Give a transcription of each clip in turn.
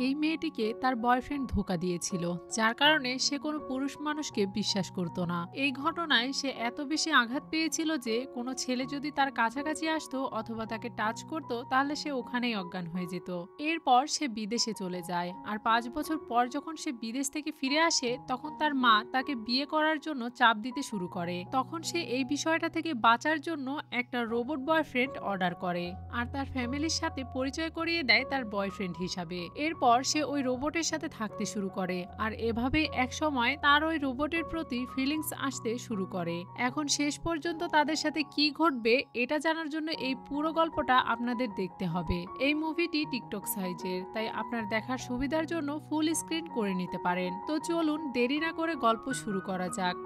এই মেয়েটিকে তার বয়ফ্রেন্ড ধোঁকা দিয়েছিল, যার কারণে সে কোনো পুরুষ মানুষকে বিশ্বাস করত না। এই ঘটনায় সে এত বেশি আঘাত পেয়েছিল যে কোনো ছেলে যদি তার কাছাকাছি আসতো অথবা তাকে টাচ করতো তাহলে সে ওখানেই অজ্ঞান হয়ে যেত। এরপর সে বিদেশে চলে যায়, আর 5 বছর পর যখন সে বিদেশ থেকে ফিরে আসে তখন তার মা তাকে বিয়ে করার জন্য চাপ দিতে শুরু করে। তখন সে এই বিষয়টা থেকে বাঁচার জন্য একটা রোবট বয়ফ্রেন্ড অর্ডার করে আর তার ফ্যামিলির সাথে পরিচয় করিয়ে দেয় তার বয়ফ্রেন্ড হিসাবে। এরপর সে ওই রোবটের সাথে থাকতে শুরু করে, আর এভাবে এক সময় তার ওই রোবটের প্রতি ফিলিংস আসতে শুরু করে। এখন শেষ পর্যন্ত তাদের সাথে কি ঘটবে এটা জানার জন্য এই পুরো গল্পটা আপনাদের দেখতে হবে। এই মুভিটি টিকটক সাইজের, তাই আপনার দেখার সুবিধার জন্য ফুল স্ক্রিন করে নিতে পারেন। তো চলুন দেরি না করে গল্প শুরু করা যাক।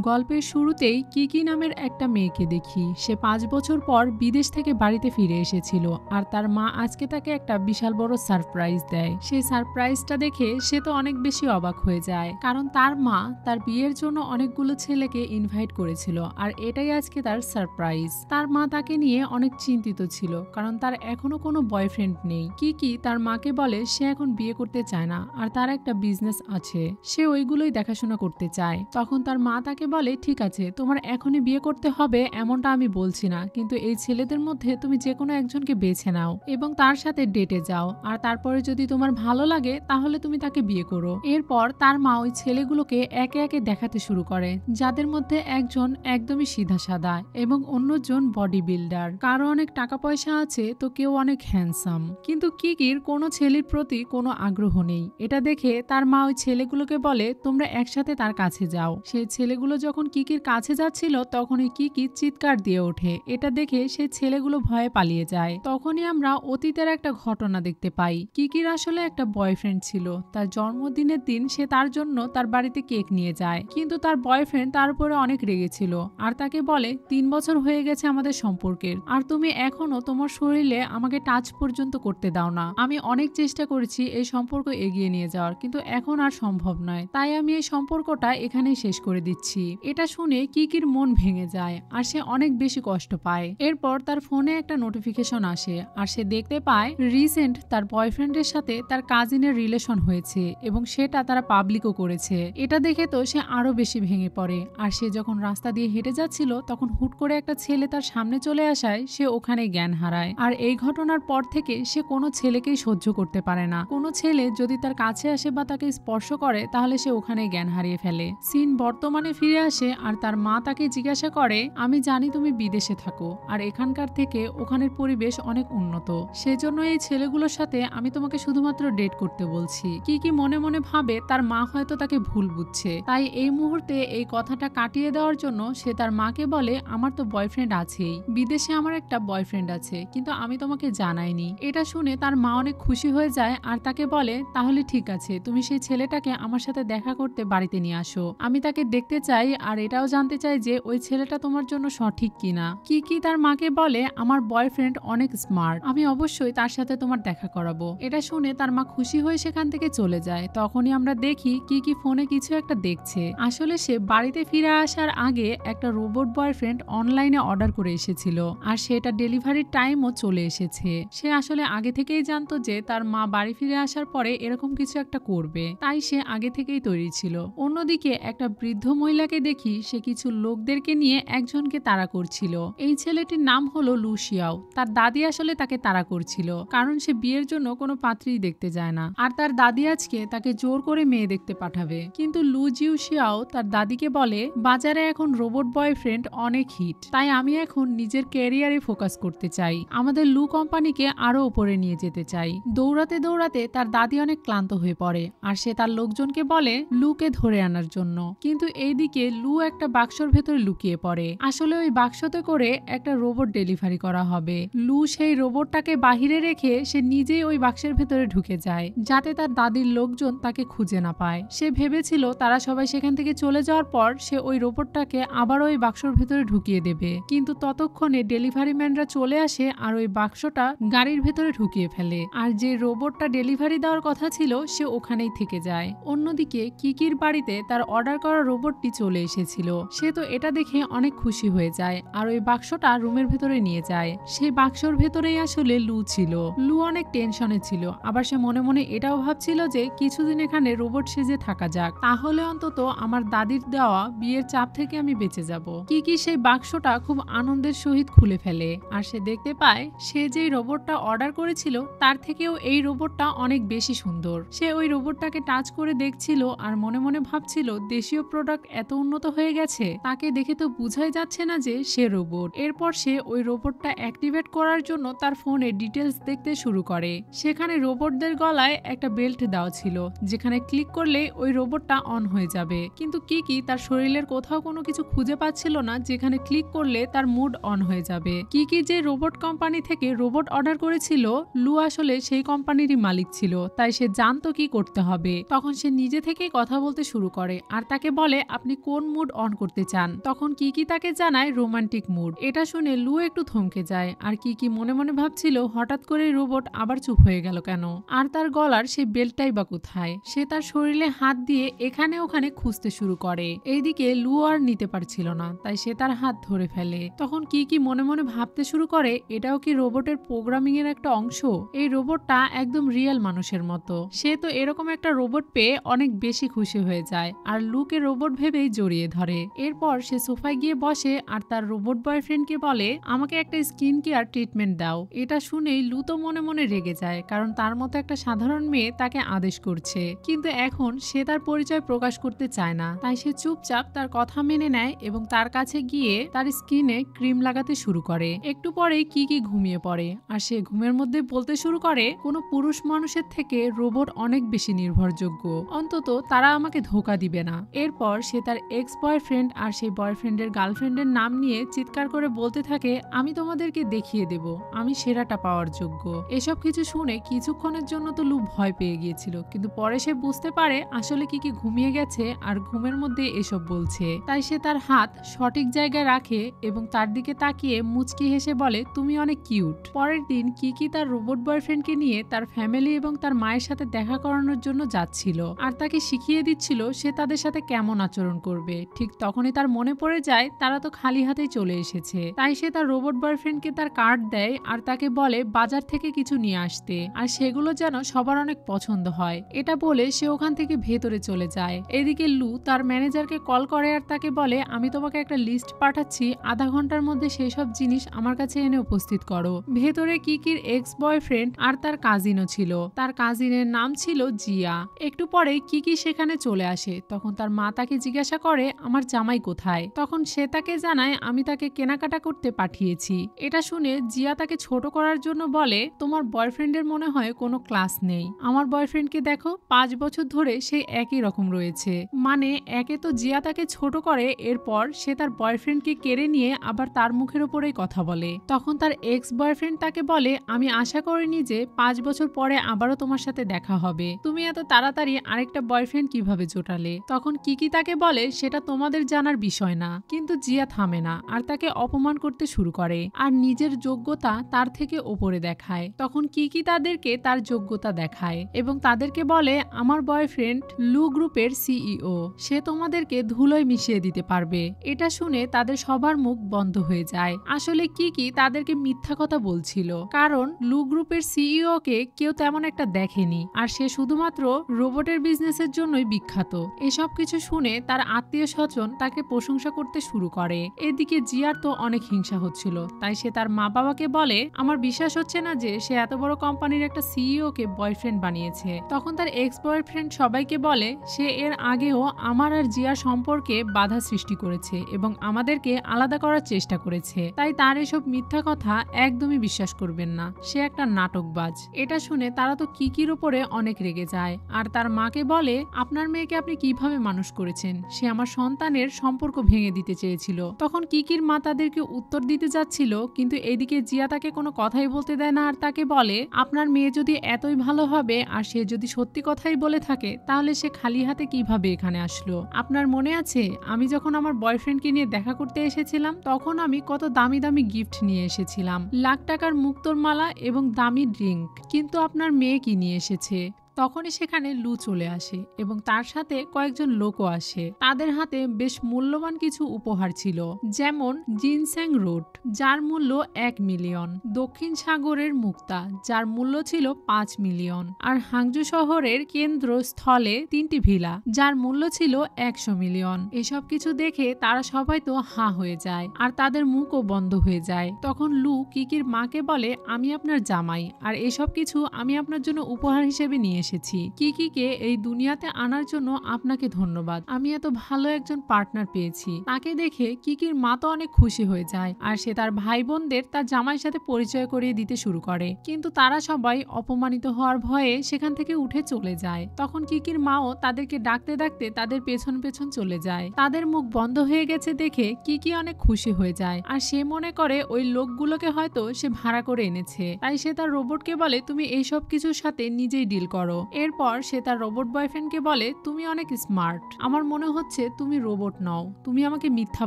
গল্পের শুরুতেই কিকি নামের একটা মেয়েকে দেখি। সে 5 বছর পর বিদেশ থেকে বাড়িতে ফিরে এসেছিল, আর তার মা আজকে তাকে একটা বিশাল বড় সারপ্রাইজ দেয়। সেই সারপ্রাইজটা দেখে সে তো অনেক বেশি অবাক হয়ে যায়, কারণ তার মা তার বিয়ের জন্য অনেকগুলো ছেলেকে ইনভাইট করেছিল, আর এটাই আজকে তার সারপ্রাইজ। তার মা তাকে নিয়ে অনেক চিন্তিত ছিল, কারণ তার এখনো কোনো বয়ফ্রেন্ড নেই। কিকি তার মাকে বলে সে এখন বিয়ে করতে চায় না, আর তার একটা বিজনেস আছে, সে ওইগুলোই দেখাশোনা করতে চায়। তখন তার মা তাকে বলে, ঠিক আছে, তোমার এখনই বিয়ে করতে হবে এমনটা আমি বলছি না, কিন্তু এই ছেলেদের মধ্যে তুমি যে কোনো একজনকে বেছে নাও এবং তার সাথে ডেটে যাও, আর তারপরে যদি তোমার ভালো লাগে তাহলে তুমি তাকে বিয়ে করো। এরপর তার মা ওই ছেলেগুলোকে একে একে দেখাতে শুরু করে, যাদের মধ্যে একজন একদমই সিধা সাদা এবং অন্যজন বডি বিল্ডার, কারো অনেক টাকা পয়সা আছে তো কেউ অনেক হ্যান্ডসাম। কিন্তু কিকির কোনো ছেলের প্রতি কোনো আগ্রহ নেই। এটা দেখে তার মা ওই ছেলেগুলোকে বলে, তোমরা একসাথে তার কাছে যাও। সেই ছেলেগুলো যখন কিকির কাছে যাচ্ছিল তখনই কিকি চিৎকার দিয়ে ওঠে। এটা দেখে সেই ছেলেগুলো ভয়ে পালিয়ে যায়। তখনই আমরা অতীতের একটা ঘটনা দেখতে পাই। কিকির আসলে একটা বয়ফ্রেন্ড ছিল। তার জন্মদিনের দিন সে তার জন্য তার বাড়িতে কেক নিয়ে যায়, কিন্তু তার বয়ফ্রেন্ড তার উপরে অনেক রেগেছিল আর তাকে বলে, 3 বছর হয়ে গেছে আমাদের সম্পর্কের, আর তুমি এখনো তোমার শরীরে আমাকে টাচ পর্যন্ত করতে দাও না। আমি অনেক চেষ্টা করেছি এই সম্পর্ক এগিয়ে নিয়ে যাওয়ার, কিন্তু এখন আর সম্ভব নয়, তাই আমি এই সম্পর্কটা এখানেই শেষ করে দিচ্ছি। এটা শুনে কিকির মন ভেঙে যায় আর সে অনেক বেশি কষ্ট পায়। এরপর তার ফোনে একটা নোটিফিকেশন আসে, আর সে দেখতে পায় রিসেন্ট তার বয়ফ্রেন্ডের সাথে তার কাজিনের রিলেশন হয়েছে এবং সেটা তারা পাবলিকও করেছে। এটা দেখে তো সে আরো বেশি ভেঙে পড়ে, আর সে যখন রাস্তা দিয়ে হেঁটে যাচ্ছিল তখন হুট করে একটা ছেলে তার সামনে চলে আসায় সে ওখানে জ্ঞান হারায়। আর এই ঘটনার পর থেকে সে কোনো ছেলেকেই সহ্য করতে পারে না। কোনো ছেলে যদি তার কাছে আসে বা তাকে স্পর্শ করে তাহলে সে ওখানে জ্ঞান হারিয়ে ফেলে। সিন বর্তমানে ফিরে আসে, আর তার মা তাকে জিজ্ঞাসা করে, আমি জানি তুমি বিদেশে থাকো আর এখানকার থেকে ওখানের পরিবেশ অনেক উন্নত, সেজন্য এই ছেলেগুলোর সাথে আমি তোমাকে শুধুমাত্র ডেট করতে বলছি। কি মনে মনে ভাবে তার মা হয়তো তাকে ভুল বুঝছে, তাই এই মুহূর্তে এই কথাটা কাটিয়ে দেওয়ার জন্য সে তার মাকে বলে, আমার তো বয়ফ্রেন্ড আছেই, বিদেশে আমার একটা বয়ফ্রেন্ড আছে, কিন্তু আমি তোমাকে জানাইনি। এটা শুনে তার মা অনেক খুশি হয়ে যায় আর তাকে বলে, তাহলে ঠিক আছে, তুমি সেই ছেলেটাকে আমার সাথে দেখা করতে বাড়িতে নিয়ে আসো, আমি তাকে দেখতে চাই আর এটাও জানতে চাই যে ওই ছেলেটা তোমার জন্য সঠিক কিনা। কি তার মাকে বলে, আমার বয়ফ্রেন্ড অনেক স্মার্ট, আমি অবশ্যই তার সাথে তোমার দেখা করাবো। এটা শুনে তার মা খুশি হয়ে সেখান থেকে চলে যায়। তখনই আমরা দেখি কি ফোনে কিছু একটা দেখছে। আসলে সে বাড়িতে ফিরে আসার আগে একটা রোবট বয়ফ্রেন্ড অনলাইনে অর্ডার করে এসেছিল, আর সেটা ডেলিভারির টাইমও চলে এসেছে। সে আসলে আগে থেকেই জানতো যে তার মা বাড়ি ফিরে আসার পরে এরকম কিছু একটা করবে, তাই সে আগে থেকেই তৈরি ছিল। অন্যদিকে একটা বৃদ্ধ মহিলাকে দেখি, সে কিছু লোকদেরকে নিয়ে একজনকে তাড়া করছিল। এই ছেলেটির নাম হলো লুশিয়াও। তার দাদি আসলে তাকে তাড়া করছিল, কারণ সে বিয়ের জন্য কোনো পাত্রী দেখতে যায় না, আর তার দাদি আজকে তাকে জোর করে মেয়ে দেখতে পাঠাবে। কিন্তু লু জিউশিয়াও তার দাদিকে বলে, বাজারে এখন রোবট বয়ফ্রেন্ড অনেক হিট, তাই আমি এখন নিজের ক্যারিয়ারে ফোকাস করতে চাই, আমাদের লু কোম্পানিকে আরো উপরে নিয়ে যেতে চাই। দৌড়াতে দৌড়াতে তার দাদি অনেক ক্লান্ত হয়ে পড়ে, আর সে তার লোকজনকে বলে লুকে ধরে আনার জন্য। কিন্তু এইদিকে লু একটা বাক্সর ভেতরে লুকিয়ে পড়ে। আসলে ওই বাক্সতে করে একটা রোবট ডেলিভারি করা হবে। লু সেই রোবটটাকে বাহিরে রেখে সে নিজেই ওই বাক্সের ভেতরে ঢুকে যায়, যাতে তার দাদির লোকজন তাকে খুঁজে না পায়। সে ভেবেছিল তারা সবাই সেখান থেকে চলে যাওয়ার পর সে ওই রোবটটাকে আবার ওই বাক্সর ভেতরে ঢুকিয়ে দেবে, কিন্তু ততক্ষণে ডেলিভারি ম্যানরা চলে আসে আর ওই বাক্সটা গাড়ির ভেতরে ঢুকিয়ে ফেলে, আর যে রোবটটা ডেলিভারি দেওয়ার কথা ছিল সে ওখানেই থেকে যায়। অন্যদিকে কিকির বাড়িতে তার অর্ডার করা রোবটটি চলে এসেছিল। সে তো এটা দেখে অনেক খুশি হয়ে যায় আর ওই বাক্সটা রুমের ভেতরে নিয়ে যায়। সেই বাক্সর ভেতরেই আসলে লু ছিল। লু অনেক টেনশনে ছিল, আবার সে মনে মনে এটাও ভাবছিল যে কিছুদিন এখানে রোবট সেজে থাকা যাক, তাহলে অন্তত আমার দাদির দেওয়া বিয়ের চাপ থেকে আমি বেঁচে যাব। কিকি সেই বাক্সটা খুব আনন্দের সহিত খুলে ফেলে আর সে দেখতে পায় সে যেই রোবটটা অর্ডার করেছিল তার থেকেও এই রোবটটা অনেক বেশি সুন্দর। সে ওই রোবটটাকে টাচ করে দেখছিল আর মনে মনে ভাবছিল দেশীয় প্রোডাক্ট এত উন্নত হয়ে গেছে, তাকে দেখে তো বোঝাই যাচ্ছে না যে সে রোবট। এরপর সে ওই রোবটটা অ্যাক্টিভেট করার জন্য তার ফোনে ডিটেলস দেখতে শুরু করে। সেখানে রোবটদের গলায় একটা বেল্ট দেওয়া ছিল, যেখানে ক্লিক করলে ওই রোবটটা অন হয়ে যাবে। কিন্তু কিকি তার শরীরের কোথাও কোনো কিছু খুঁজে পাচ্ছিল না যেখানে ক্লিক করলে তার মুড অন হয়ে যাবে। কিকি যে রোবট কোম্পানি থেকে রোবট অর্ডার করেছিল, লু আসলে সেই কোম্পানিরই মালিক ছিল, তাই সে জানতো কি করতে হবে। তখন সে নিজে থেকেই কথা বলতে শুরু করে আর তাকে বলে আপনি কোন মুড অন করতে চান। তখন কিকি তাকে জানায় রোমান্টিক মুড। এটা শুনে লু একটু থমকে যায় আর কিকি মনে মনে ভাবছিল হঠাৎ করে রোবট আবার চুপ হয়ে গেল কেন, আর তার গলার সেই বেল্টটাই বা কোথায়। সে তার শরীরে হাত দিয়ে এখানে ওখানে খুঁজতে শুরু করে। এইদিকে লু আর নিতে পারছিল না, তাই সে তার হাত ধরে ফেলে। তখন কিকি মনে মনে ভাবতে শুরু করে এটাও কি রোবটের প্রোগ্রামিং এর একটা অংশ? এই রোবটটা একদম রিয়েল মানুষের মতো। সে তো এরকম একটা রোবট পেয়ে অনেক বেশি খুশি হয়ে যায় আর লুকে রোবট ভেবেই জড়িয়ে ধরে। এরপর সে সোফায় গিয়ে বসে আর তার রোবট বয়ফ্রেন্ডকে বলে আমাকে একটা স্কিন কেয়ার ট্রিটমেন্ট দাও। এটা শুনেই লু তো মনে মনে রেগে যায়, কারণ তার মতো একটা সাধারণ মেয়ে তাকে আদেশ করছে, কিন্তু এখন সে তার পরিচয় প্রকাশ করতে চায় না। তাই সে চুপচাপ তার কথা মেনে নেয় এবং তার কাছে গিয়ে তার স্কিনে ক্রিম লাগাতে শুরু করে। একটু পরেই কিকি ঘুমিয়ে পড়ে আর সে ঘুমের মধ্যে বলতে শুরু করে কোনো পুরুষ মানুষের থেকে রোবট অনেক বেশি নির্ভরযোগ্য, অন্তত তারা আমাকে ধোঁকা দিবে না। এরপর সে তার এক্স বয়ফ্রেন্ড আর সেই বয়ফ্রেন্ডের গার্লফ্রেন্ডের নাম নিয়ে চিৎকার করে বলতে থাকে আমি তোমাদেরকে দেখিয়ে দেব আমি সেরাটা পাওয়ার যোগ্য। এসব কিছু শুনে কিছুক্ষণের জন্য তো লু ভয় পেয়ে গিয়েছিল, কিন্তু পরে সে বুঝতে পারে আসলে কি ঘুমিয়ে গেছে আর ঘুমের মধ্যে এসব বলছে। তাই সে তার হাত সঠিক জায়গায় রাখে এবং তার দিকে তাকিয়ে মুচকি হেসে বলে তুমি অনেক কিউট। পরের দিন কিকি তার রোবট বয়ফ্রেন্ডকে নিয়ে তার ফ্যামিলি এবং তার মায়ের সাথে দেখা করানোর জন্য যাচ্ছিল আর তাকে শিখিয়ে দিচ্ছিল সে তাদের সাথে কেমন আচরণ করবে। ঠিক তখনই তার মনে পড়ে যায় তারা তো খালি হাতেই চলে এসেছে। তাই সে তার রোবট বয়ফ্রেন্ডকে তার কার্ড দেয় আর তাকে বলে বাজার থেকে কিছু নিয়ে আসতে আর সেগুলো যেন সবার অনেক পছন্দ হয়। এটা বলে সে ওখান থেকে ভেতরে চলে যায়। এদিকে লু তার ম্যানেজারকে কল করে আর তাকে বলে আমি তোমাকে একটা লিস্ট পাঠাচ্ছি, আধা ঘন্টার মধ্যে সেই সব জিনিস আমার কাছে এনে উপস্থিত করো। ভেতরে কিকির এক্স বয়ফ্রেন্ড আর তার কাজিনও ছিল। তার কাজিনের নাম ছিল জিয়া। একটু পরে কিকি সেখানে চলে আসে। তখন তার মা তাকে জিজ্ঞাসা করে আমার জামাই কোথায়। তখন সে তাকে জানায় আমি তাকে কেনাকাটা করতে পাঠিয়েছি। এটা শুনে জিয়া তাকে ছোট করার জন্য বলে তোমার বয়ফ্রেন্ডের মনে হয় কোনো ক্লাস নেই। আমার বয়ফ্রেন্ডকে দেখো 5 বছর ধরে সে একই রকম রয়েছে। মানে একে তো জিয়া তাকে ছোট করে, এরপর সে তার বয়ফ্রেন্ডকে কেড়ে নিয়ে আবার তার মুখের উপরেই কথা বলে। তখন তার এক্স বয়ফ্রেন্ড তাকে বলে আমি আশা করিনি যে 5 বছর পরে আবারও তোমার সাথে দেখা হবে। তুমি এত তাড়াতাড়ি আরেকটা বয়ফ্রেন্ড কিভাবে জোটালে? তখন কিকি তাকে বলে সেটা তোমাদের জানার বিষয় না। কিন্তু জিয়া থামে না আর তাকে অপমান করতে শুরু করে আর নিজের যোগ্যতা তার থেকে ওপরে দেখায়। তখন কিকি তাদেরকে তার যোগ্যতা দেখায় এবং তাদেরকে বলে আমার বয়ফ্রেন্ড লু গ্রুপের সিইও, সে তোমাদেরকে ধুলোয় মিশিয়ে দিতে পারবে। এটা শুনে তাদের সবার মুখ বন্ধ হয়ে যায়। আসলে কিকি তাদেরকে মিথ্যা কথা বলছিল, কারণ লু গ্রুপের সিইও কে কেউ তেমন একটা দেখেনি আর সে শুধুমাত্র রোবটের বিজনেসের জন্যই বিখ্যাত। এসব কিছু শুনে তার আত্মীয় স্বজন তাকে প্রশংসা করতে শুরু করে। এদিকে জিয়ার তো অনেক হিংসা হচ্ছিল, তাই সে তার মা বাবাকে বলে আমার বিশ্বাস হচ্ছে না যে সে এত বড় কোম্পানির একটা সিইও কে বয়ফ্রেন্ড বানিয়েছে। তখন তার এক্স বয়ফ্রেন্ড সবাইকে বলে সে এর আগেও আমার আর জিয়ার সম্পর্কে বাধা সৃষ্টি করেছে এবং আমাদেরকে আলাদা করার চেষ্টা করেছে, তাই তার এসব মিথ্যা কথা একদমই বিশ্বাস করবেন না, সে একটা নাটকবাজ। এটা শুনে তারা তো কিকির উপরে অনেক রেগে যায় আর তার মাকে বলে আপনার মেয়েকে আপনি কিভাবে মানুষ করেছেন, সে আমার সন্তানের সম্পর্ক ভেঙে দিতে চেয়েছিল। তখন কিকির মা তাদেরকে উত্তর দিতে যাচ্ছিল, কিন্তু এদিকে জিয়া তাকে কোনো কথাই বলতে দেয় না আর তাকে বলে আপনার মেয়ে যদি এতই ভালো হবে আর সে যদি সত্যি কথাই বলে থাকে তাহলে সে খালি হাতে কিভাবে এখানে আসলো? আপনার মনে আছে আমি যখন আমার বয়ফ্রেন্ডকে নিয়ে দেখা করতে এসেছিলাম তখন আমি কত দামি দামি গিফট নিয়ে এসেছিলাম, লাখ টাকার মুক্তোর মালা এবং দামি ড্রিঙ্ক, কিন্তু আপনার মেয়ে কি নিয়ে এসেছে? তখনই সেখানে লু চলে আসে এবং তার সাথে কয়েকজন লোকও আসে। তাদের হাতে বেশ মূল্যবান কিছু উপহার ছিল, যেমন জিনস্যাং রুট যার মূল্য 1 মিলিয়ন, দক্ষিণ সাগরের মুক্তা যার মূল্য ছিল 5 মিলিয়ন, আর হাংজু শহরের কেন্দ্রস্থলে 3টি ভিলা যার মূল্য ছিল 100 মিলিয়ন। এসব কিছু দেখে তারা সবাই তো হা হয়ে যায় আর তাদের মুখও বন্ধ হয়ে যায়। তখন লু কিকির মাকে বলে, আমি আপনার জামাই আর এসব কিছু আমি আপনার জন্য উপহার হিসেবে নিয়ে এসেছি। কিকিকে এই দুনিয়াতে আনার জন্য আপনাকে ধন্যবাদ। আমি এত ভালো একজন পার্টনার পেয়েছি। তাকে দেখে কিকির মা তো অনেক খুশি হয়ে যায় আর সে তার ভাই বোনদের তার জামাইয়ের সাথে পরিচয় করিয়ে দিতে শুরু করে, কিন্তু তারা সবাই অপমানিত হওয়ার ভয়ে সেখান থেকে উঠে চলে যায়। তখন কিকির মাও তাদেরকে ডাকতে ডাকতে তাদের পেছন পেছন চলে যায়। তাদের মুখ বন্ধ হয়ে গেছে দেখে কিকি অনেক খুশি হয়ে যায় আর সে মনে করে ওই লোকগুলোকে হয়তো সে ভাড়া করে এনেছে, তাই সে তার রোবটকে বলে, তুমি এইসব কিছুর সাথে নিজেই ডিল করো। এরপর সে তার রোবট বয়ফ্রেন্ডকে বলে, তুমি অনেক স্মার্ট, আমার মনে হচ্ছে তুমি রোবট নও, তুমি আমাকে মিথ্যা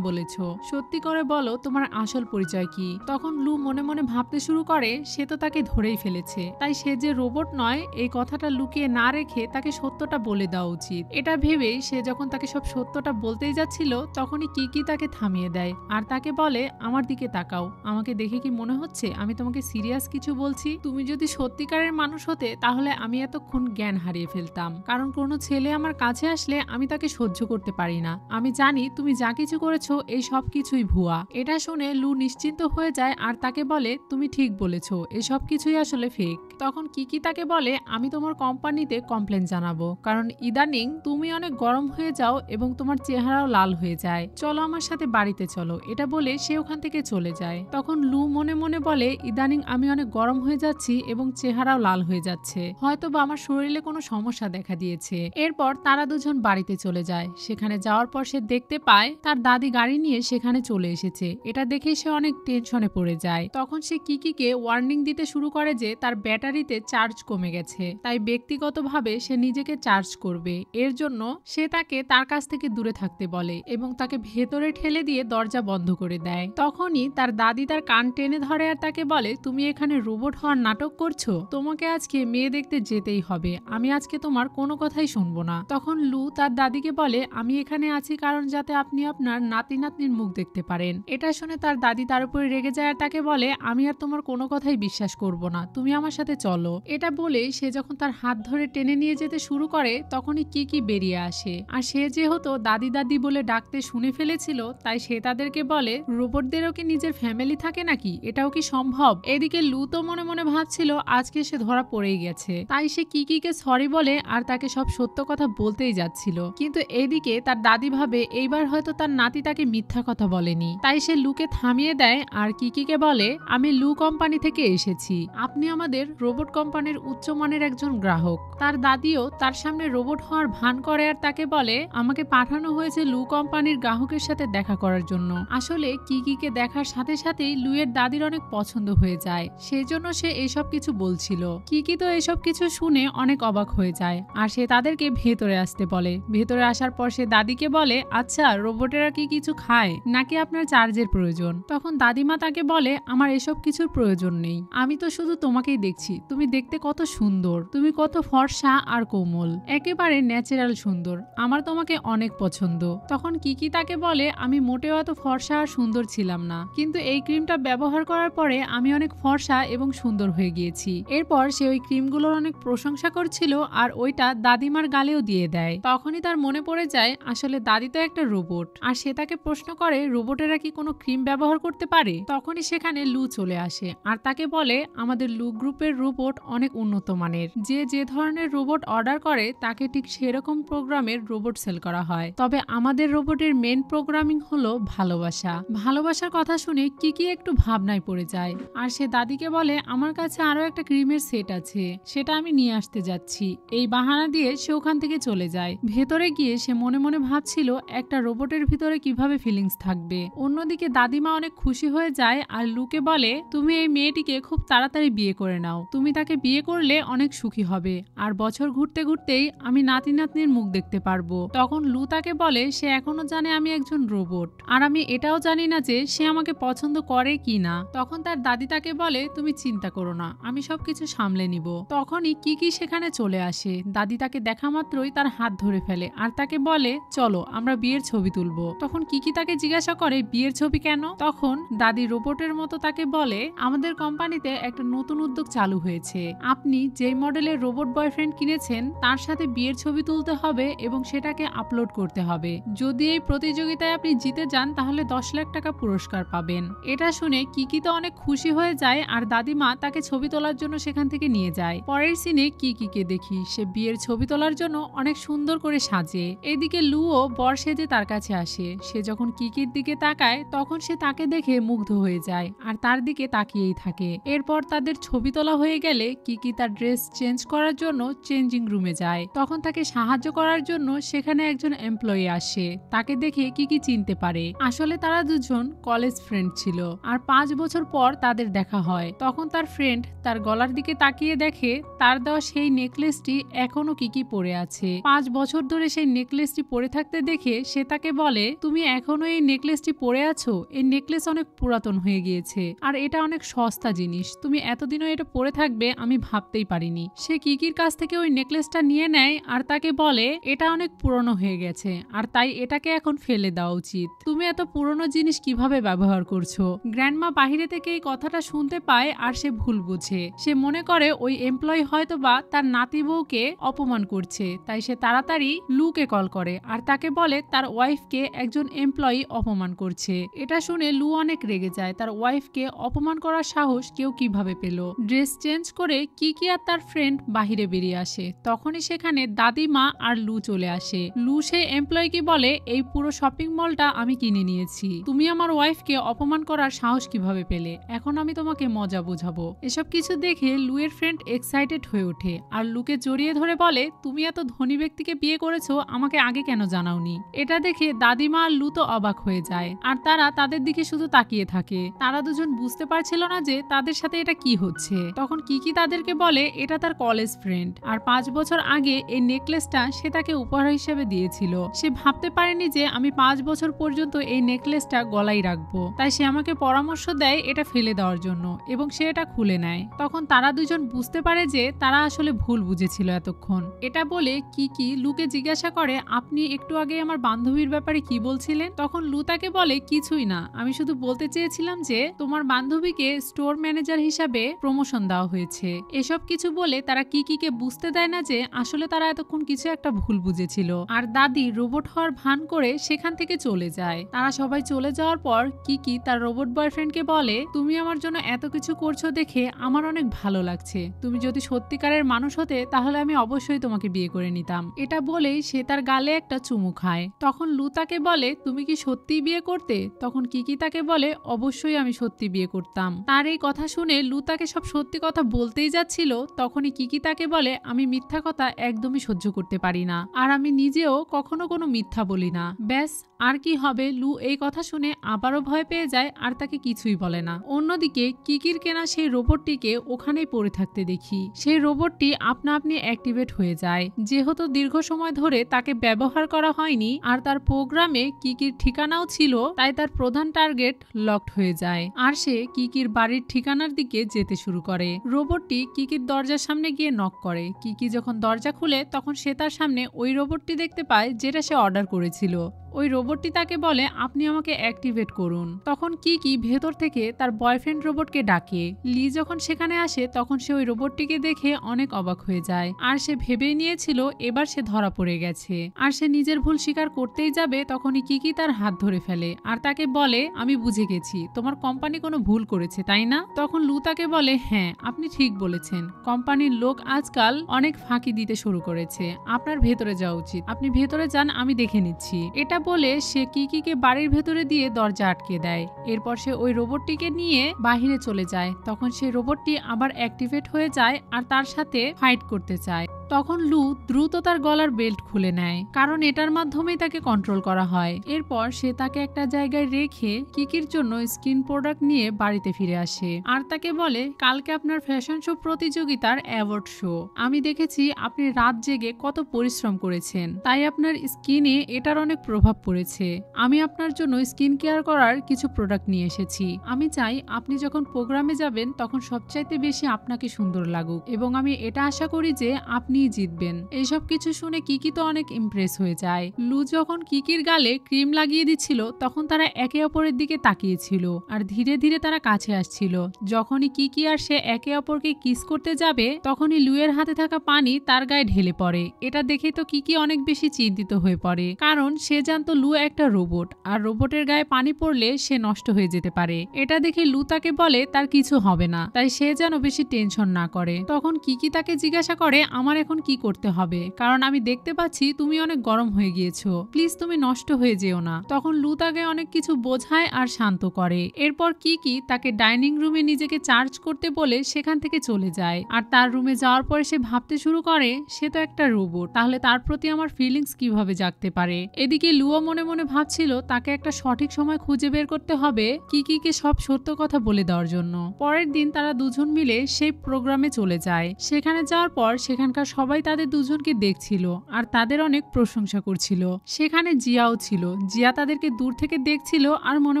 বলেছো, সত্যি করে বলো তোমার আসল পরিচয় কি। তখন লু মনে মনে ভাবতে শুরু করে সে তো তাকে ধরেই ফেলেছে, তাই সে যে রোবট নয় এই কথাটা লুকিয়ে না রেখে তাকে সত্যটা বলে দেওয়া উচিত। এটা ভেবেই সে যখন তাকে সব সত্যটা বলতেই যাচ্ছিল তখনই কিকি তাকে থামিয়ে দেয় আর তাকে বলে, আমার দিকে তাকাও, আমাকে দেখে কি মনে হচ্ছে আমি তোমাকে সিরিয়াস কিছু বলছি? তুমি যদি সত্যিকারের মানুষ হতে তাহলে আমি এতক্ষণ জ্ঞান হারিয়ে ফেলতাম, কারণ কোনো ছেলে আমার কাছে আসলে আমি তাকে সহ্য করতে পারি না। আমি জানি তুমি যা কিছু করেছো এই সব কিছুই ভুয়া। এটা শুনে লু নিশ্চিন্ত হয়ে যায় আর তাকে বলে, তুমি ঠিক বলেছো, এসব কিছুই আসলে ফেক। তখন কিকি তাকে বলে, আমি তোমার কোম্পানিতে কমপ্লেন জানাবো, কারণ ইদানিং তুমি অনেক গরম হয়ে যাও এবং তোমার চেহারাও লাল হয়ে যায়, চলো আমার সাথে বাড়িতে চলো। এটা বলে সে ওখান থেকে চলে যায়। তখন লু মনে মনে বলে, ইদানিং আমি অনেক গরম হয়ে যাচ্ছি এবং চেহারাও লাল হয়ে যাচ্ছে, হয়তো বা আমার শরীরে কোনো সমস্যা দেখা দিয়েছে। এরপর তারা দুজন বাড়িতে চলে যায়। সেখানে যাওয়ার পর সে দেখতে পায় তার দাদি গাড়ি নিয়ে সেখানে চলে এসেছে। এটা দেখে সে অনেক টেনশনে পড়ে যায়। তখন সে কিকিকে ওয়ার্নিং দিতে শুরু করে যে তার ব্যাটারিতে চার্জ কমে গেছে, তাই ব্যক্তিগতভাবে সে নিজেকে চার্জ করবে। এর জন্য সে তাকে তার কাছ থেকে দূরে থাকতে বলে এবং তাকে ভেতরে ঠেলে দিয়ে দরজা বন্ধ করে দেয়। তখনই তার দাদি তার কান টেনে ধরে আর তাকে বলে, তুমি এখানে রোবট হওয়ার নাটক করছো, তোমাকে আজকে মেয়ে দেখতে যেতেই হবে, আমি আজকে তোমার কোনো কথাই শুনবো না। তখন লু তার দাদিকে বলে, আমি এখানে আছি কারণ যাতে আপনি আপনার নাতি নাতনির মুখ দেখতে পারেন। এটা শুনে তার দাদি তার উপরে রেগে যায় আর তাকে বলে, আমি আর তোমার কোনো কথাই বিশ্বাস করব না, তুমি আমার সাথে চলো। এটা বলে সে যখন তার হাত ধরে টেনে নিয়ে যেতে শুরু করে তখনই কিকি বেরিয়ে আসে আর সে যেহেতু দাদি দাদি বলে ডাকতে শুনে ফেলেছিল তাই সে তাদেরকে বলে, রোবটদেরও কি নিজের ফ্যামিলি থাকে নাকি, এটাও কি সম্ভব? এদিকে লু তো মনে মনে ভাবছিল আজকে সে ধরা পড়েই গেছে, তাই সে কিকিকে সরি বলে আর তাকে সব সত্য কথা বলতেই যাচ্ছিল, কিন্তু এদিকে তার দাদি ভাবে এইবার হয়তো তার নাতি তাকে মিথ্যা কথা বলেনি, তাই সে লুকে থামিয়ে দেয় আর কিকিকে বলে, আমি লু কোম্পানি থেকে এসেছি, আপনি আমাদের রোবট কোম্পানির উচ্চমানের একজন গ্রাহক। তার দাদিও তার সামনে রোবট হওয়ার ভান করে আর তাকে বলে, আমাকে পাঠানো হয়েছে লু কোম্পানির গ্রাহকের সাথে দেখা করার জন্য। আসলে কিকিকে দেখার সাথে সাথেই লুয়ের দাদির অনেক পছন্দ হয়ে যায়, সেই জন্য সে এসব কিছু বলছিল। কিকি তো এসব কিছু শুনে অনেক অবাক হয়ে যায় আর সে তাদেরকে ভেতরে আসতে বলে। ভেতরে আসার পর সে দাদিকে বলে, আচ্ছা রোবটেরা কি কিছু খায় নাকি আপনার চার্জের প্রয়োজন? তখন দাদিমা তাকে বলে, আমার এসব কিছুর প্রয়োজন নেই, আমি তো শুধু তোমাকেই দেখছি, তুমি দেখতে কত সুন্দর, তুমি কত ফর্সা আর কোমল, একেবারে ন্যাচারাল সুন্দর, আমার তোমাকে অনেক পছন্দ। তখন কিকি তাকে বলে, আমি মোটেও এত ফর্সা আর সুন্দর ছিলাম না, কিন্তু এই ক্রিমটা ব্যবহার করার পরে আমি অনেক ফর্সা এবং সুন্দর হয়ে গিয়েছি। এরপর সে ওই ক্রিমগুলোর অনেক প্রশংসা করছিল আর ওইটা দাদিমার গালেও দিয়ে দেয়। তখনই তার মনে পড়ে যায় আসলে দাদি তো একটা রোবট আর সে তাকে প্রশ্ন করে, রোবটেরা কি কোনো ক্রিম ব্যবহার করতে পারে? তখনই সেখানে লু চলে আসে আর তাকে বলে, আমাদের লু গ্রুপের রোবট অনেক উন্নত মানের, যে যে ধরনের রোবট অর্ডার করে তাকে ঠিক সেরকম প্রোগ্রামের রোবট সেল করা হয়, তবে আমাদের রোবটের মেন প্রোগ্রামিং হলো ভালোবাসা। ভালোবাসার কথা শুনে কিকি একটু ভাবনায় পড়ে যায় আর সে দাদিকে বলে, আমার কাছে আরো একটা ক্রিমের সেট আছে, সেটা আমি নিয়ে আসতে যাচ্ছি। এই বাহানা দিয়ে সে ওখান থেকে চলে যায়। ভেতরে গিয়ে সে মনে মনে ভাবছিল একটা রোবটের ভিতরে কিভাবে ফিলিংস থাকবে। অন্যদিকে দাদিমা অনেক খুশি হয়ে যায় আর লুকে বলে, তুমি এই মেয়েটিকে খুব তাড়াতাড়ি বিয়ে করে নাও, তুমি তাকে বিয়ে করলে অনেক সুখী হবে, আর বছর ঘুরতে ঘুরতেই আমি নাতি নাতনির মুখ দেখতে পারবো। তখন লু তাকে বলে সে এখনো জানে আমি একজন রোবট, আর আমি এটাও জানি না যে সে আমাকে পছন্দ করে কি না। তখন তার দাদি তাকে বলে তুমি চিন্তা করো না, আমি সবকিছু সামলে নিব। তখনই কিকি সেখানে চলে আসে। দাদি তাকে দেখা মাত্রই তার হাত ধরে ফেলে আর তাকে বলে চলো আমরা বিয়ের ছবি তুলবো। তখন কিকি তাকে জিজ্ঞাসা করে বিয়ের ছবি কেন? তখন দাদি রোবটের মতো তাকে বলে আমাদের কোম্পানিতে একটা নতুন উদ্যোগ চালু হয়েছে, আপনি যেই মডেলের রোবট বয়ফ্রেন্ড কিনেছেন তার সাথে বিয়ের ছবি তুলতে হবে এবং সেটাকে আপলোড করতে হবে। যদি এই প্রতিযোগিতায় আপনি জিতে যান তাহলে 10 লাখ টাকা পুরস্কার পাবেন। এটা শুনে কিকি তো অনেক খুশি হয়ে যায় আর দাদিমা তাকে ছবি তোলার জন্য সেখান থেকে নিয়ে যায়। পরের সিনে কিকিকে দেখি সে বিয়ের ছবি তোলার জন্য অনেক সুন্দর করে সাজে। এদিকে লুও বর সেজে তার কাছে আসে। সে যখন কিকির দিকে তাকায় তখন সে তাকে দেখে মুগ্ধ হয়ে যায় আর তার দিকে তাকিয়েই থাকে। এরপর তাদের ছবি তোলা হয়ে গেলে কিকি তার ড্রেস চেঞ্জ করার জন্য চেঞ্জিং রুমে যায়। তখন তাকে সাহায্য করার জন্য সেখানে একজন এমপ্লয়ি আসে। তাকে দেখে কিকি চিনতে পারে আসলে তারা দুজন কলেজ ফ্রেন্ড ছিল আর 5 বছর পর তাদের দেখা হয়। তখন তার ফ্রেন্ড তার গলার দিকে তাকিয়ে দেখে তার দেওয়া সেই নেকলেসটি এখনো কিকি পরে আছে। 5 বছর ধরে সেই নেকলেসটি পরে থাকতে দেখে সে তাকে বলে তুমি এখনো এই নেকলেসটি পরে আছো? এই নেকলেস অনেক পুরাতন হয়ে গিয়েছে আর এটা অনেক সস্তা জিনিস, তুমি এতদিনও এটা পরে থাকবে আমি ভাবতেই পারিনি। সে কিকির কাছ থেকে ওই নেকলেসটা নিয়ে নেয় আর তাকে বলে এটা অনেক পুরনো হয়ে গেছে আর তাই এটাকে এখন ফেলে দেওয়া উচিত। তুমি এত পুরনো জিনিস কিভাবে ব্যবহার করছো? গ্র্যান্ডমা বাহিরে থেকে এই কথাটা শুনতে পায় আর সে ভুল বুঝে। সে মনে করে ওই এমপ্লয়ি হয়তোবা তার নাতি বউকে অপমান করছে, তাই সে তাড়াতাড়ি লুকে কল করে আর তাকে বলে তার ওয়াইফকে একজন এমপ্লয়ি অপমান করছে। এটা শুনে লু অনেক রেগে যায়, তার ওয়াইফকে অপমান করার সাহস কেউ কিভাবে পেল। ড্রেস চেঞ্জ করে কিকি আর তার ফ্রেন্ড বাহিরে বেরিয়ে আসে। তখনই সেখানে দাদিমা আর লু চলে আসে। লু সেই এমপ্লয়িকে বলে এই পুরো শপিং মলটা আমি কিনে নিয়েছি, তুমি আমার ওয়াইফকে অপমান করার সাহস কিভাবে পেলে? এখন আমি তোমাকে মজা বোঝাবো। এসব কিছু দেখে লুয়ের ফ্রেন্ড এক্সাইটেড হয়ে ওঠে আর লুকে জড়িয়ে ধরে বলে তুমি এত ধনী ব্যক্তিকে বিয়ে করেছো, আমাকে আগে কেন জানাওনি? এটা দেখে দাদিমা আর লু তো অবাক হয়ে যায় আর তারা তাদের দিকে শুধু তাকিয়ে থাকে। তারা দুজন বুঝতে পারছিল না যে তাদের সাথে এটা কি হচ্ছে। তখন কিকি তাদেরকে বলে এটা তার কলেজ ফ্রেন্ড আর 5 বছর আগে এই নেকলেসটা সে তাকে উপহার হিসেবে দিয়েছিল। সে ভাবতে পারেনি যে আমি 5 বছর পর্যন্ত এই নেকলেসটা গলায় রাখবো, তাই সে আমাকে পরামর্শ দেয় এটা ফেলে দেওয়ার জন্য এবং সে এটা খুলে নেয়। তখন তারা দুজন বুঝতে পারে যে তারা আসলে ভুল বুঝেছিল এতক্ষণ। এটা বলে কিকি লুকে জিজ্ঞাসা করে আপনি একটু আগে আমার বান্ধবীর ব্যাপারে কি বলছিলেন? তখন লু তাকে বলে কিছুই না, আমি শুধু বলতে চেয়েছিলাম যে তোমার বান্ধবীকে স্টোর ম্যানেজার হিসাবে প্রমোশন দেওয়া হয়েছে। এসব কিছু বলে তারা কিকিকে বুঝতে দেয় না যে আসলে তারা এতক্ষণ কিছু একটা ভুল বুঝেছিল। আর দাদি রোবট হওয়ার ভান করে সেখান থেকে চলে যায়। তারা সবাই চলে যাওয়ার পর কিকি তার রোবট বয়ফ্রেন্ডকে বলে তুমি আমার জন্য এত কিছু করছো দেখে আমার অনেক ভালো লাগছে, তুমি যদি সত্যিকারের মানুষ হতে তাহলে আমি অবশ্যই তোমাকে বিয়ে করে নিতাম। এটা বলেই সে তার গালে একটা চুমু খায়। তখন লু তাকে বলে তুমি কি সত্যিই বিয়ে করতে? তখন কিকি তাকে বলে অবশ্যই আমি সত্যি বিয়ে করতাম। তার এই কথা শুনে লু তাকে সব সত্যি কথা বলতেই যাচ্ছিল, তখনই কিকি তাকে বলে আমি মিথ্যা কথা একদমই সহ্য করতে পারি না আর আমি নিজেও কখনো কোনো মিথ্যা বলি না। ব্যাস আর কি হবে। লু এই কথা শুনে আবারও ভয় পেয়ে যায় আর তাকে কিছুই বলে না। অন্যদিকে কিকির কেনা সেই রোবটটিকে ওখানেই পড়ে থাকতে দেখি। সেই রোবটটি আপনা আপনি অ্যাক্টিভেট হয়ে যায়, যেহেতু দীর্ঘ সময় ধরে তাকে ব্যবহার করা হয়নি আর তার প্রোগ্রামে কিকির ঠিকানাও ছিল, তাই তার প্রধান টার্গেট লকড হয়ে যায় আর সে কিকির বাড়ির ঠিকানার দিকে যেতে শুরু করে। রোবটটি কিকির দরজার সামনে গিয়ে নক করে। কিকি যখন দরজা খুলে তখন সে তার সামনে ওই রোবটটি দেখতে পায় যেটা সে অর্ডার করেছিল। ওই রোবটটি তাকে বলে আপনি আমাকে অ্যাক্টিভেট করুন। তখন কিকি ভেতর থেকে তার বয়ফ্রেন্ড রোবটকে ডাকে। লি যখন সেখানে আসে তখন সে ওই রোবটটিকে দেখে অনেক অবাক হয়ে যায় আর সে ভেবেই নিয়েছিল এবার সে ধরা পড়ে গেছে আর সে নিজের ভুল স্বীকার করতেই যাবে তখনই কিকি তার হাত ধরে ফেলে আর তাকে বলে আমি বুঝে গেছি তোমার কোম্পানি কোনো ভুল করেছে তাই না? তখন লু তাকে বলে হ্যাঁ আপনি ঠিক বলেছেন, কোম্পানির লোক আজকাল অনেক ফাঁকি দিতে শুরু করেছে, আপনার ভেতরে যাওয়া উচিত, আপনি ভেতরে যান আমি দেখে নিচ্ছি। এটা বলে সে কিকিকে বাড়ির ভেতরে দিয়ে দরজা আটকে দেয়। এরপর সে ওই রোবটটিকে নিয়ে বাহিরে চলে যায়। তখন সেই রোবটটি আবার অ্যাক্টিভেট হয়ে যায় আর তার সাথে ফাইট করতে চায়। তখন লু দ্রুত তার গলার বেল্ট খুলে নেয়, কারণ এটার মাধ্যমেই তাকে কন্ট্রোল করা হয়। এরপর সে তাকে একটা জায়গায় রেখে কিকির জন্য স্কিন প্রোডাক্ট নিয়ে বাড়িতে ফিরে আসে আর তাকে বলে, কালকে আপনার ফ্যাশন শো প্রতিযোগিতার অ্যাওয়ার্ড শো। আমি দেখেছি আপনি রাত জেগে কত পরিশ্রম করেছেন, তাই আপনার স্কিনে এটার অনেক প্রভাব পড়েছে। আমি আপনার জন্য স্কিন কেয়ার করার কিছু প্রোডাক্ট নিয়ে এসেছি। আমি চাই আপনি যখন প্রোগ্রামে যাবেন তখন সবচাইতে বেশি আপনাকে সুন্দর লাগুক, এবং আমি এটা আশা করি যে আপনি জিতবেন। এইসব কিছু শুনে কিকি তো অনেক ইমপ্রেস হয়ে যায়। লু যখন কিকির গালে ক্রিম লাগিয়ে দিচ্ছিল তখন তারা একে অপরের দিকে তাকিয়েছিল আর ধীরে ধীরে তারা কাছে আসছিল। যখনই কিকি আর সে একে অপরকে কিস করতে যাবে তখনই লুয়ের হাতে থাকা পানি তার গায়ে ঢেলে পড়ে। এটা দেখে তো কিকি অনেক বেশি চিন্তিত হয়ে পড়ে, কারণ সে জানতো লু একটা রোবট আর রোবটের গায়ে পানি পড়লে সে নষ্ট হয়ে যেতে পারে। এটা দেখে লু তাকে বলে তার কিছু হবে না, তাই সে যেন বেশি টেনশন না করে। তখন কিকি তাকে জিজ্ঞাসা করে, আমার এখন কি করতে হবে, কারণ আমি দেখতে পাচ্ছি তুমি অনেক গরম হয়ে গিয়েছো, প্লিজ তুমি নষ্ট হয়ে যেও না। তখন লু তাকে অনেক কিছু বোঝায় আর শান্ত করে। এরপর কিকি তাকে ডাইনিং রুমে নিজেকে চার্জ করতে বলে সেখান থেকে চলে যায়। আর তার রুমে যাওয়ার পরে সে ভাবতে শুরু করে, সে তো একটা রোবট, তাহলে তার প্রতি আমার ফিলিংস কিভাবে জাগতে পারে। এদিকে লুও মনে মনে ভাবছিল তাকে একটা সঠিক সময় খুঁজে বের করতে হবে কিকিকে সব সত্য কথা বলে দেওয়ার জন্য। পরের দিন তারা দুজন মিলে সেই প্রোগ্রামে চলে যায়। সেখানে যাওয়ার পর সেখানকার সবাই তাদের দুজনকে দেখছিল আর তাদের অনেক প্রশংসা করছিল। সেখানে জিয়াও ছিল। জিয়া তাদেরকে দূর থেকে দেখছিল আর মনে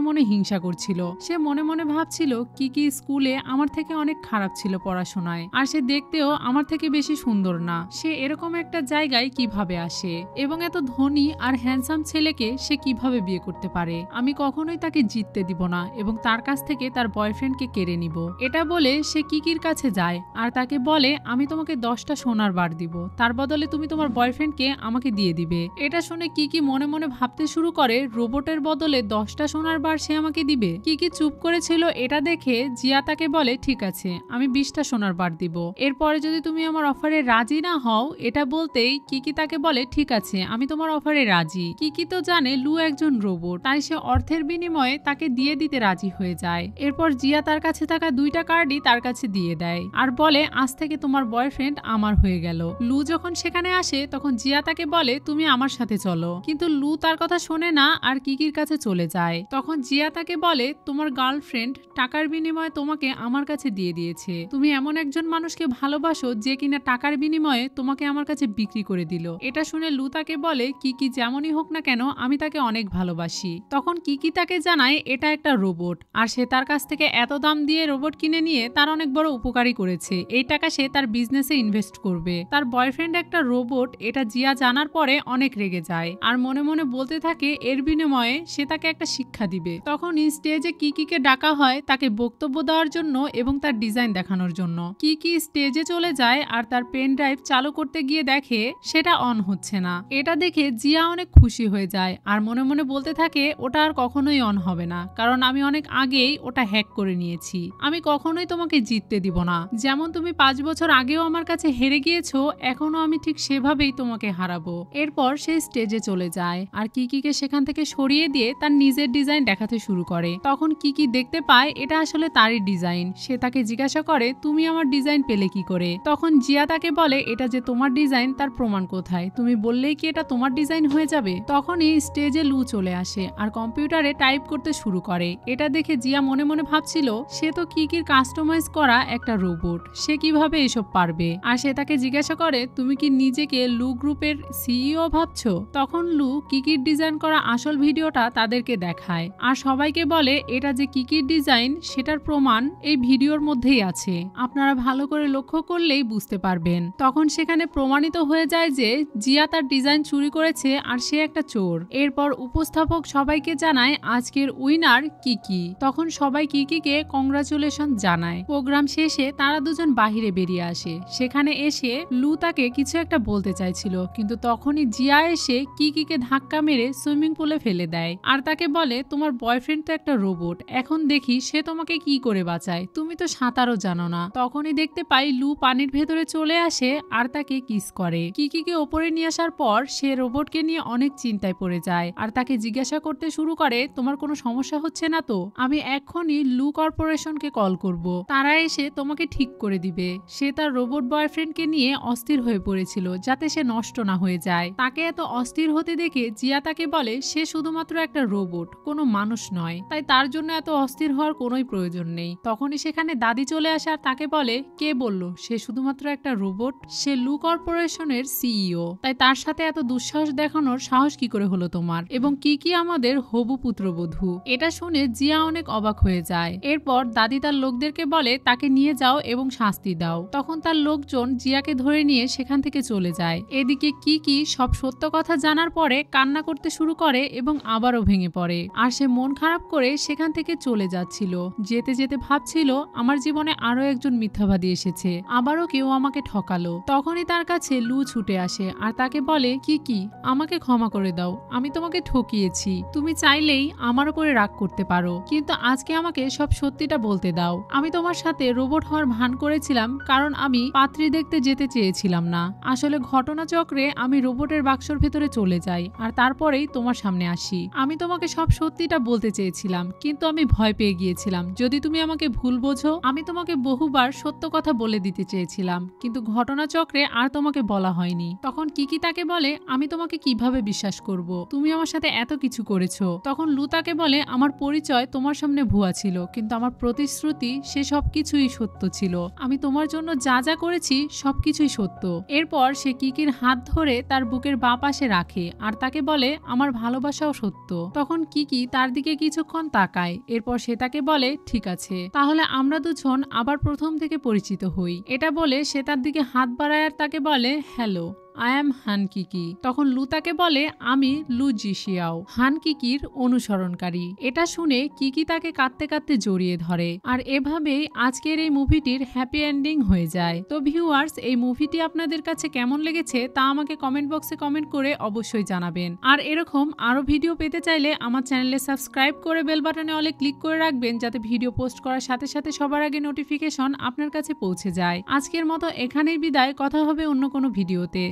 মনে হিংসা করছিল। সে মনে মনে ভাবছিল কিকি স্কুলে আমার থেকে অনেক খারাপ ছিল পড়াশোনায়, আর সে দেখতেও আমার থেকে বেশি সুন্দর না। সে এরকম একটা জায়গায় কিভাবে আসে, এবং এত ধনী আর হ্যান্ডসাম ছেলেকে সে কিভাবে বিয়ে করতে পারে। আমি কখনোই তাকে জিততে দিব না এবং তার কাছ থেকে তার বয়ফ্রেন্ডকে কেড়ে নিব। এটা বলে সে কিকির কাছে যায় আর তাকে বলে, আমি তোমাকে 10টা সোনার বার দিব, তার বদলে তুমি তোমার বয়ফ্রেন্ডকে আমাকে দিয়ে দিবে। এটা শুনে কিকি মনে মনে ভাবতে শুরু করে, রোবটের বদলে 10টা সোনার বার সে আমাকে দিবে। কিকি চুপ করেছিল। এটা দেখে জিয়া তাকে বলে, ঠিক আছে, আমি 20টা সোনার বার দিব, এরপরে যদি তুমি আমার অফারে রাজি না হও। এটা বলতেই কিকি তাকে বলে, ঠিক আছে, আমি তোমার অফারে রাজি। কিকি তো জানে লু একজন রোবট, তাই সে অর্থের বিনিময়ে তাকে দিয়ে দিতে রাজি হয়ে যায়। এরপর জিয়া তার কাছে থাকা 2টা কার্ডই তার কাছে দিয়ে দেয় আর বলে, আজ থেকে তোমার বয়ফ্রেন্ড আমার হয়ে গেল। লু যখন সেখানে আসে তখন জিয়া তাকে বলে, তুমি আমার সাথে চলো, কিন্তু লু তার কথা শোনে না আর কিকির কাছে চলে যায়। তখন জিয়া তাকে বলে, তোমার গার্লফ্রেন্ড টাকার বিনিময়ে তোমাকে আমার কাছে দিয়ে দিয়েছে। তুমি এমন একজন মানুষকে ভালোবাসো যে কিনা টাকার বিনিময়ে তোমাকে আমার কাছে বিক্রি করে দিল। এটা শুনে লু তাকে বলে, কিকি যেমনই হোক না কেন আমি তাকে অনেক ভালোবাসি। তখন কিকি তাকে জানায় এটা একটা রোবট আর সে তার কাছ থেকে এত দাম দিয়ে রোবট কিনে নিয়ে তার অনেক বড় উপকারী করেছে। এই টাকা সে তার বিজনেসে ইনভেস্ট করবে। তার বয়ফ্রেন্ড একটা রোবট, এটা জিয়া জানার পরে অনেক রেগে যায় আর মনে মনে বলতে থাকে এর বিনিময়ে সে তাকে একটা শিক্ষা দিবে। তখন স্টেজে কিকিকে ডাকা হয় তাকে বক্তব্য দেওয়ার জন্য এবং তার ডিজাইন দেখানোর জন্য। কিকি স্টেজে চলে যায় আর তার পেন ড্রাইভ চালু করতে গিয়ে দেখে সেটা অন হচ্ছে না। এটা দেখে জিয়া অনেক খুশি হয়ে যায় আর মনে মনে বলতে থাকে, ওটা আর কখনোই অন হবে না, কারণ আমি অনেক আগেই ওটা হ্যাক করে নিয়েছি। আমি কখনোই তোমাকে জিততে দিব না। যেমন তুমি 5 বছর আগেও আমার কাছে হেরে গিয়েছো, এখনো আমি ঠিক সেভাবেই তোমাকে হারাবো। এরপর সে স্টেজে চলে যায় আর কিকিকে সেখান থেকে সরিয়ে দিয়ে তার নিজের ডিজাইন দেখাতে শুরু করে। তখন কিকি দেখতে পায় এটা আসলে তারই ডিজাইন। সে তাকে জিজ্ঞাসা করে, তুমি আমার ডিজাইন পেলে কি করে? তখন জিয়া তাকে বলে, এটা যে তোমার ডিজাইন তার প্রমাণ কোথায়? তুমি বললেই কি এটা তোমার ডিজাইন হয়ে যাবে? তখনই স্টেজে লু চলে আসে আর কম্পিউটারে টাইপ করতে শুরু করে। এটা দেখে জিয়া মনে মনে ভাবছিল, সে তো কিকির কাস্টমাইজ করা একটা রোবট, সে কিভাবে এসব পারবে? আর সে তাকে জিজ্ঞাসা করে, তুমি কি নিজেকে লু গ্রুপের সিইও ভাবছো? তখন লু কিকির ডিজাইন করা আসল ভিডিওটা তাদেরকে দেখায় আর সবাইকে বলে, এটা যে কিকির ডিজাইন সেটার প্রমাণ এই ভিডিওর মধ্যেই আছে, আপনারা ভালো করে লক্ষ্য করলেই বুঝতে পারবেন। তখন সেখানে প্রমাণিত হয়ে যায় যে জিয়া তার ডিজাইন চুরি করেছে আর সে একটা চোর। এরপর উপস্থাপক সবাইকে জানায় আজকের উইনার কিকি। তখন সবাই কিকিকে কংগ্রাচুলেশন জানায়। প্রোগ্রাম শেষে তারা দুজন বাহিরে বেরিয়ে আসে। সেখানে এসে লু তাকে কিছু একটা বলতে চাইছিল, কিন্তু তখনই জিয়া এসে কিকিকে ধাক্কা মেরে সুইমিং পুলে ফেলে দেয় আর তাকে বলে, তোমার বয়ফ্রেন্ড তো একটা রোবট, এখন দেখি সে তোমাকে কি করে বাঁচায়, তুমি তো সাঁতারও জানো না। তখনই দেখতে পাই লু পানির ভেতরে চলে আসে আর তাকে কিস করে। কিকিকে ওপরে নিয়ে আসার পর সে রোবটকে নিয়ে অনেক চিন্তা চিন্তায় পড়ে যায় আর তাকে জিজ্ঞাসা করতে শুরু করে, তোমার কোনো সমস্যা হচ্ছে না তো? আমি এক্ষুনি লু কর্পোরেশনকে কল করব, তারা এসে তোমাকে ঠিক করে দিবে। সে তার রোবট বয়ফ্রেন্ডকে নিয়ে অস্থির হয়ে পড়েছিল যাতে সে নষ্ট না হয়ে যায়। তাকে এত অস্থির হতে দেখে জিয়া তাকে বলে সে শুধুমাত্র একটা রোবট, কোনো মানুষ নয়, তাই তার জন্য এত অস্থির হওয়ার কোনোই প্রয়োজন নেই। তখনই সেখানে দাদি চলে আসে আর তাকে বলে, কে বলল সে শুধুমাত্র একটা রোবট? সে লু কর্পোরেশনের সিইও, তাই তার সাথে এত দুঃসাহস দেখানোর সাহস কি করে হলো তোমার? এবং কি আমাদের হবু পুত্রবধূ। এটা শুনে জিয়া অনেক অবাক হয়ে যায়। এরপর দাদি তার লোকদেরকে বলে তাকে নিয়ে যাও এবং শাস্তি দাও। তখন তার লোকজন জিয়াকে ধরে নিয়ে সেখান থেকে চলে যায়। এদিকে কি সব সত্য কথা জানার পরে কান্না করতে শুরু করে এবং আবারও ভেঙে পড়ে। আর সে মন খারাপ করে সেখান থেকে চলে যাচ্ছিল। যেতে যেতে ভাবছিল, আমার জীবনে আরো একজন মিথ্যাবাদী এসেছে, আবারও কেউ আমাকে ঠকালো। তখনই তার কাছে লু ছুটে আসে আর তাকে বলে, কি আমাকে ক্ষমা করে দাও, আমি তোমাকে ঠকিয়েছি। তুমি চাইলেই আমার উপরে রাগ করতে পারো, কিন্তু আজকে আমাকে সব সত্যিটা বলতে দাও। আমি তোমার সাথে রোবট হওয়ার ভান করেছিলাম কারণ আমি পাত্রী দেখতে যেতে চেয়েছিলাম না। আসলে ঘটনাচক্রে আমি রোবটের বাক্সর ভেতরে চলে যাই আর তারপরেই তোমার সামনে আসি। আমি তোমাকে সব সত্যিটা বলতে চেয়েছিলাম, কিন্তু আমি ভয় পেয়ে গিয়েছিলাম যদি তুমি আমাকে ভুল বোঝো। আমি তোমাকে বহুবার সত্য কথা বলে দিতে চেয়েছিলাম, কিন্তু ঘটনাচক্রে আর তোমাকে বলা হয়নি। তখন কি তাকে বলে, আমি তোমাকে কিভাবে বিশ্বাস করব? তুমি আমার সাথে এত কিছু করেছো। তখন লু তাকে বলে, আমার পরিচয় তোমার সামনে ভুয়া ছিল, কিন্তু আমার প্রতিশ্রুতি সে সবকিছুই সত্য ছিল। আমি তোমার জন্য যা যা করেছি সবকিছুই সত্য। এরপর সে কিকির হাত ধরে তার বুকের বাঁ পাশে রাখে আর তাকে বলে, আমার ভালোবাসাও সত্য। তখন কি তার দিকে কিছুক্ষণ তাকায়। এরপর সে তাকে বলে, ঠিক আছে, তাহলে আমরা দুজন আবার প্রথম থেকে পরিচিত হই। এটা বলে সে তার দিকে হাত বাড়ায় আর তাকে বলে, হ্যালো, আই এম হান কিকি। তখন লু তাকে বলে, আমি লু জিশিয়াও, হান কিকির অনুসরণকারী। এটা শুনে কিকি তাকে কাঁদতে কাঁদতে জড়িয়ে ধরে। আর এভাবেই আজকের এই মুভিটির হ্যাপি এন্ডিং হয়ে যায়। তো ভিউয়ার্স, এই মুভিটি আপনাদের কাছে কেমন লেগেছে তা আমাকে কমেন্ট বক্সে কমেন্ট করে অবশ্যই জানাবেন। আর এরকম আরো ভিডিও পেতে চাইলে আমার চ্যানেলে সাবস্ক্রাইব করে বেল বাটনে অলে ক্লিক করে রাখবেন, যাতে ভিডিও পোস্ট করার সাথে সাথে সবার আগে নোটিফিকেশন আপনার কাছে পৌঁছে যায়। আজকের মতো এখানেই বিদায়, কথা হবে অন্য কোনো ভিডিওতে।